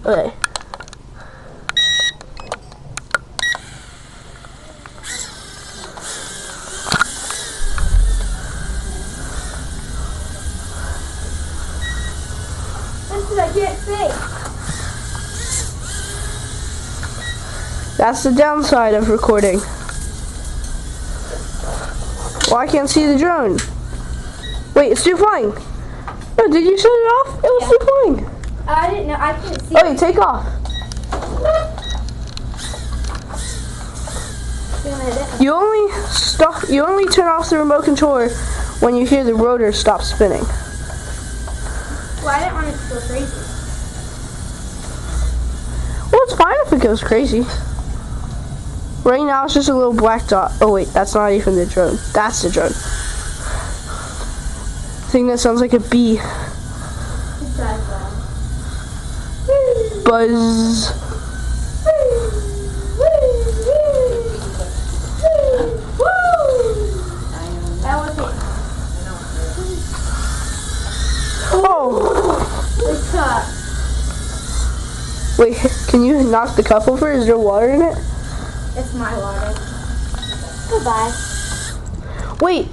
Okay. I can't see. That's the downside of recording. Well, I can't see the drone. Wait, it's still flying. No, did you shut it off? It was still flying. I didn't know. I couldn't see. Okay, take off. You only turn off the remote controller when you hear the rotor stop spinning. Well, I didn't want it to go crazy. Well, it's fine if it goes crazy. Right now, it's just a little black dot. Oh wait, that's not even the drone. That's the drone. Thing that sounds like a bee. Buzz. Oh! Wait, can you knock the cup over? Is there water in it? It's my water. Goodbye. Wait,